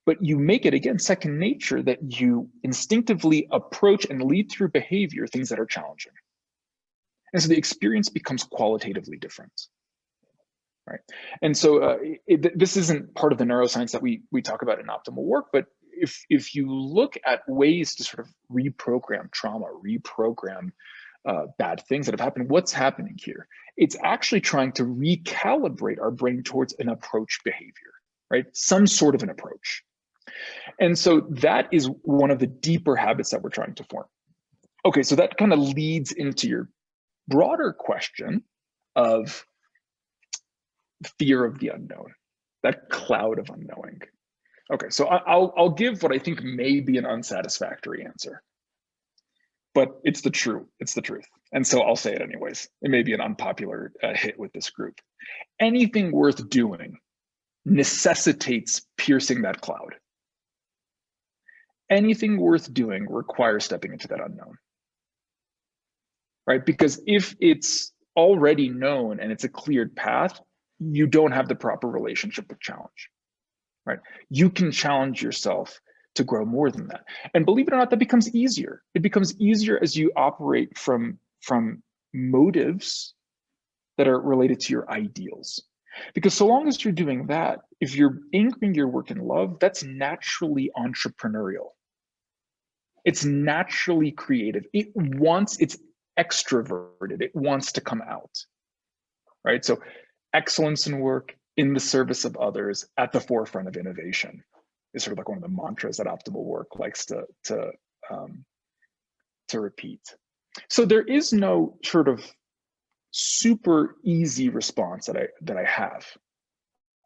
but you make it, again, second nature that you instinctively approach and lead through behavior things that are challenging. And so the experience becomes qualitatively different, right? And so this isn't part of the neuroscience that we talk about in optimal work, but if you look at ways to sort of reprogram trauma, reprogram bad things that have happened, what's happening here? It's actually trying to recalibrate our brain towards an approach behavior, right? Some sort of an approach. And so that is one of the deeper habits that we're trying to form. Okay, so that kind of leads into your broader question of fear of the unknown, that cloud of unknowing. Okay, so I'll give what I think may be an unsatisfactory answer, but it's the truth. And so I'll say it anyways. It may be an unpopular hit with this group. Anything worth doing necessitates piercing that cloud. Anything worth doing requires stepping into that unknown, right? Because if it's already known and it's a cleared path, you don't have the proper relationship with challenge, right? You can challenge yourself to grow more than that. And believe it or not, that becomes easier. It becomes easier as you operate from motives that are related to your ideals. Because so long as you're doing that, if you're anchoring your work in love, that's naturally entrepreneurial. It's naturally creative. It's extroverted. It wants to come out, right? So excellence in work, in the service of others, at the forefront of innovation is sort of like one of the mantras that optimal work likes to repeat. So there is no sort of super easy response that I have.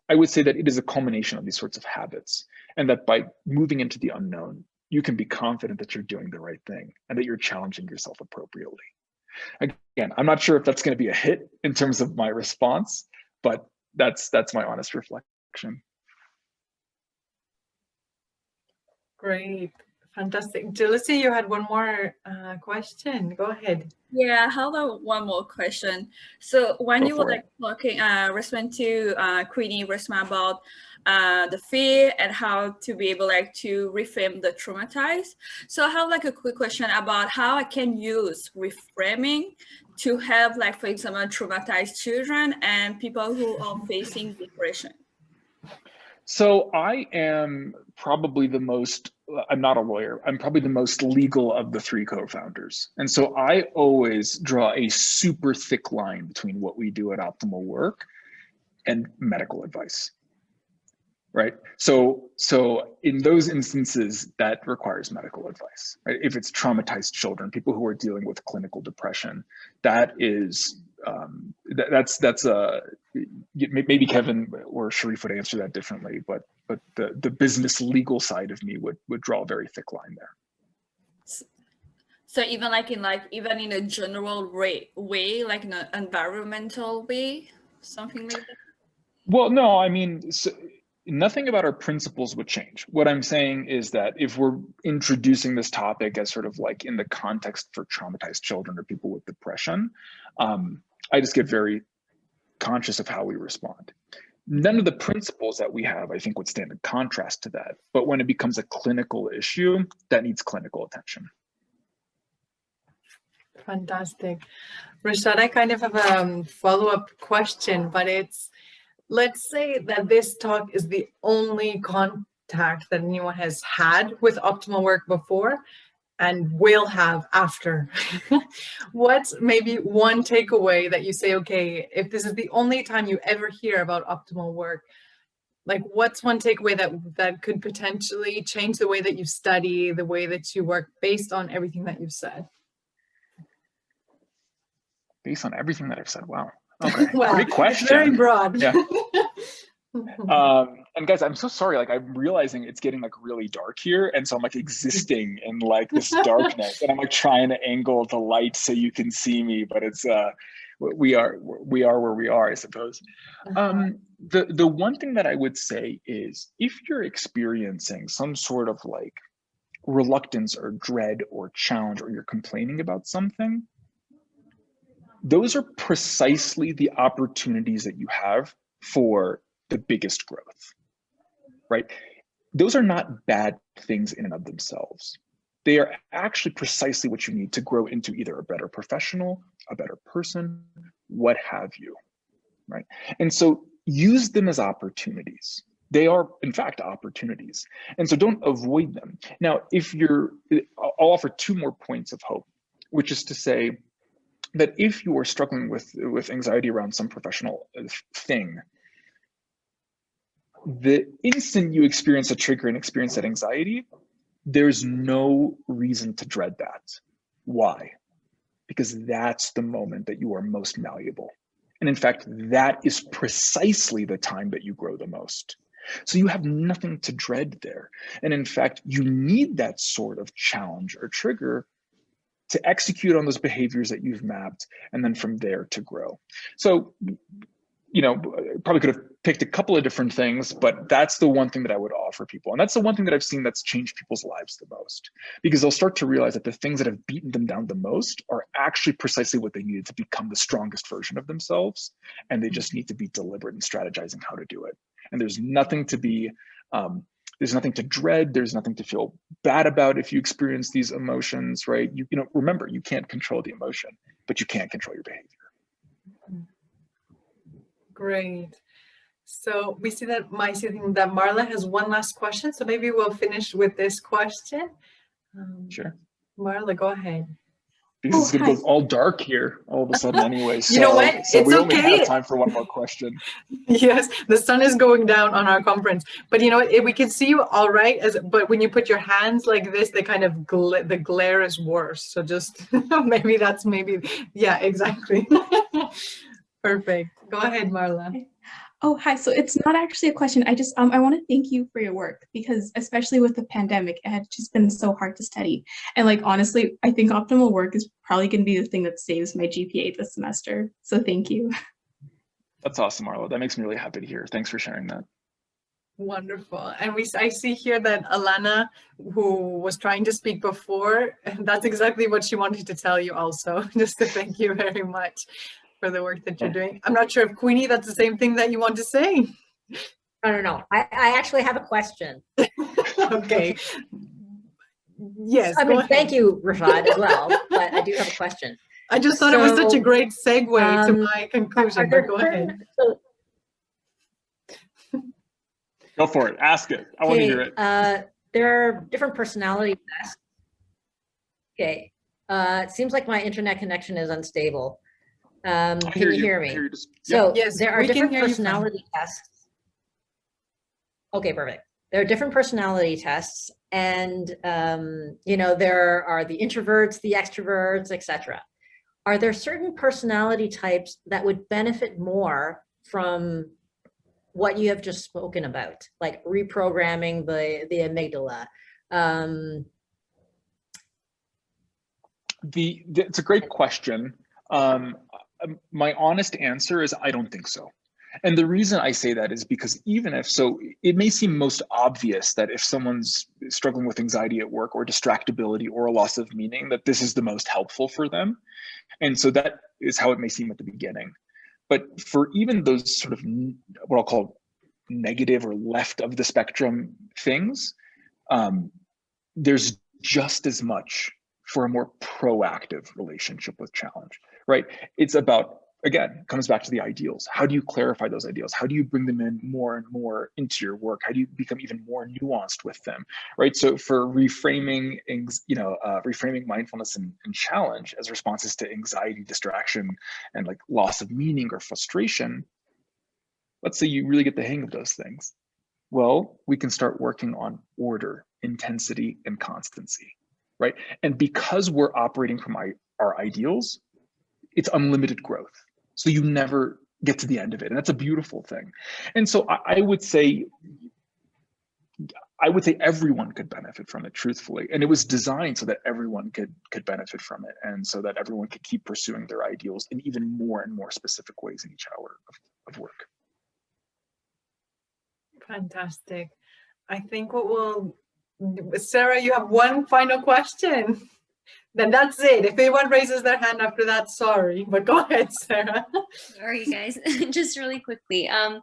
I would say that it is a culmination of these sorts of habits, and that by moving into the unknown, you can be confident that you're doing the right thing and that you're challenging yourself appropriately. Again, I'm not sure if that's going to be a hit in terms of my response, but that's my honest reflection. Great. Fantastic. Julissa, you had one more question. Go ahead. Yeah, I have one more question. So when you were talking, respond to Queenie Resma about the fear and how to be able to reframe the traumatized. So I have a quick question about how I can use reframing to help, for example, traumatized children and people who are facing depression. So I am probably I'm not a lawyer, I'm probably the most legal of the three co-founders. And so I always draw a super thick line between what we do at Optimal Work and medical advice, right? So in those instances, that requires medical advice, right? If it's traumatized children, people who are dealing with clinical depression, that is, maybe Kevin or Sharif would answer that differently, but the business legal side of me would draw a very thick line there. So even even in a general way, like in an environmental way, something like that? Well, no, I mean, nothing about our principles would change. What I'm saying is that if we're introducing this topic as sort of in the context for traumatized children or people with depression, I just get very conscious of how we respond. None of the principles that we have, I think, would stand in contrast to that. But when it becomes a clinical issue, that needs clinical attention. Fantastic. Rashad, I kind of have a follow-up question, but it's, let's say that this talk is the only contact that anyone has had with optimal work before and will have after. What's maybe one takeaway that you say, okay, if this is the only time you ever hear about optimal work, like what's one takeaway that could potentially change the way that you study, the way that you work, based on everything that you've said? Based on everything that I've said, wow. Okay, Well, great question. It's very broad. Yeah. And guys, I'm so sorry. Like, I'm realizing it's getting like really dark here, and so I'm like existing in like this darkness, and I'm like trying to angle the light so you can see me, but it's we are where we are, I suppose. The one thing that I would say is, if you're experiencing some sort of like reluctance or dread or challenge, or you're complaining about something, those are precisely the opportunities that you have for the biggest growth, right? Those are not bad things in and of themselves. They are actually precisely what you need to grow into either a better professional, a better person, what have you, right? And so use them as opportunities. They are, in fact, opportunities. And so don't avoid them. Now, I'll offer two more points of hope, which is to say that if you are struggling with anxiety around some professional thing, the instant you experience a trigger and experience that anxiety, there's no reason to dread that. Why? Because that's the moment that you are most malleable. And in fact, that is precisely the time that you grow the most. So you have nothing to dread there. And in fact, you need that sort of challenge or trigger to execute on those behaviors that you've mapped, and then from there to grow. So, you know, probably could have picked a couple of different things, but that's the one thing that I would offer people. And that's the one thing that I've seen that's changed people's lives the most, because they'll start to realize that the things that have beaten them down the most are actually precisely what they needed to become the strongest version of themselves. And they just need to be deliberate in strategizing how to do it. And there's nothing to be, there's nothing to dread. There's nothing to feel bad about if you experience these emotions, right? You know, remember, you can't control the emotion, but you can control your behavior. Great. So we see that Marla has one last question. So maybe we'll finish with this question. Sure. Marla, go ahead. Because it's going to go all dark here all of a sudden anyway. So, you know what? So it's we okay. only have time for one more question. Yes, the sun is going down on our conference. But you know what? We can see you all right. But when you put your hands like this, they kind of the glare is worse. So just yeah, exactly. Perfect. Go ahead, Marla. Oh, hi. So it's not actually a question. I just I want to thank you for your work, because especially with the pandemic, it had just been so hard to study. And like, honestly, I think optimal work is probably going to be the thing that saves my GPA this semester. So thank you. That's awesome, Marla. That makes me really happy to hear. Thanks for sharing that. Wonderful. And I see here that Alana, who was trying to speak before, that's exactly what she wanted to tell you also, just to thank you very much for the work that you're doing. I'm not sure if Queenie, that's the same thing that you want to say. No. I actually have a question. Okay. Yes. I mean, thank you, Rashad, as well, but I do have a question. I just thought it was such a great segue to my conclusion, but go ahead. Go for it. Ask it. I want to hear it. There are different personality tests. Okay. It seems like my internet connection is unstable. Can you hear me? So yes, there are different personality tests. Okay, perfect. There are different personality tests, and you know, there are the introverts, the extroverts, etc. Are there certain personality types that would benefit more from what you have just spoken about, like reprogramming the amygdala? It's a great question. My honest answer is I don't think so. And the reason I say that is because it may seem most obvious that if someone's struggling with anxiety at work or distractibility or a loss of meaning, that this is the most helpful for them. And so that is how it may seem at the beginning. But for even those sort of what I'll call negative or left of the spectrum things, there's just as much for a more proactive relationship with challenge, right? It's about, again, comes back to the ideals. How do you clarify those ideals? How do you bring them in more and more into your work? How do you become even more nuanced with them, right? So for reframing, reframing mindfulness and challenge as responses to anxiety, distraction, and like loss of meaning or frustration, let's say you really get the hang of those things. Well, we can start working on order, intensity, and constancy, right? And because we're operating from our ideals, it's unlimited growth. So you never get to the end of it. And that's a beautiful thing. And so I would say everyone could benefit from it, truthfully. And it was designed so that everyone could benefit from it, and so that everyone could keep pursuing their ideals in even more and more specific ways in each hour of work. Fantastic. I think Sarah, you have one final question. Then that's it. If anyone raises their hand after that, sorry, but go ahead, Sarah. Sorry, guys. Just really quickly. I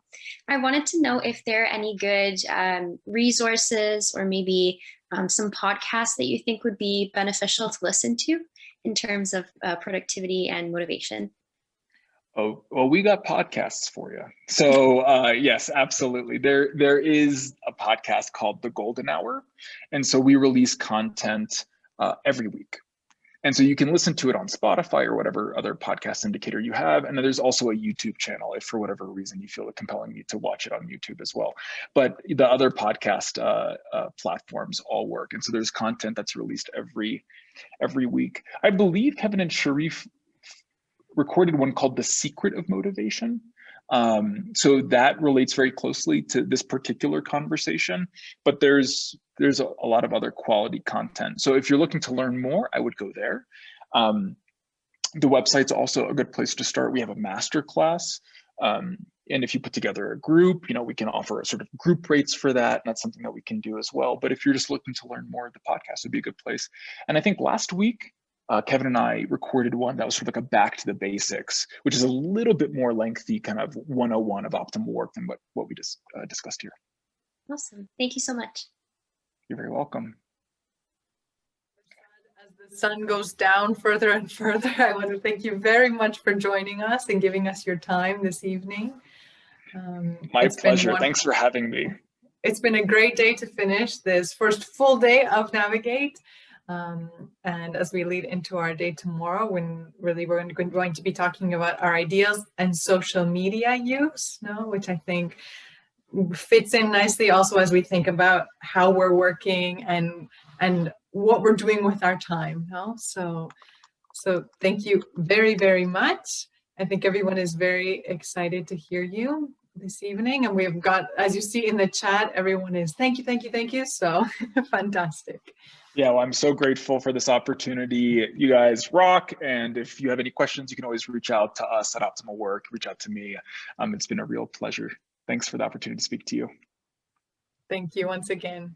wanted to know if there are any good resources or maybe some podcasts that you think would be beneficial to listen to in terms of productivity and motivation. Oh, well, we got podcasts for you. So yes, absolutely. There is a podcast called The Golden Hour. And so we release content every week. And so you can listen to it on Spotify or whatever other podcast indicator you have. And then there's also a YouTube channel if for whatever reason you feel a compelling need to watch it on YouTube as well. But the other podcast platforms all work. And so there's content that's released every week. I believe Kevin and Sharif recorded one called The Secret of Motivation. So that relates very closely to this particular conversation, but there's a lot of other quality content. So if you're looking to learn more, I would go there. The website's also a good place to start. We have a masterclass. And if you put together a group, we can offer a sort of group rates for that. And that's something that we can do as well. But if you're just looking to learn more, the podcast would be a good place. And I think last week, Kevin and I recorded one that was sort of like a back to the basics, which is a little bit more lengthy, kind of 101 of optimal work than what we just discussed here. Awesome. Thank you so much. You're very welcome. As the sun goes down further and further, I want to thank you very much for joining us and giving us your time this evening. My pleasure. Thanks for having me. It's been a great day to finish this first full day of Navigate. And as we lead into our day tomorrow, when really we're going to be talking about our ideas and social media use, which I think fits in nicely also as we think about how we're working and what we're doing with our time. So thank you very, very much. I think everyone is very excited to hear you this evening, and we've got, as you see in the chat, everyone is thank you. So fantastic. Yeah, well, I'm so grateful for this opportunity. You guys rock. And if you have any questions, you can always reach out to us at Optimal Work, reach out to me. It's been a real pleasure. Thanks for the opportunity to speak to you. Thank you once again.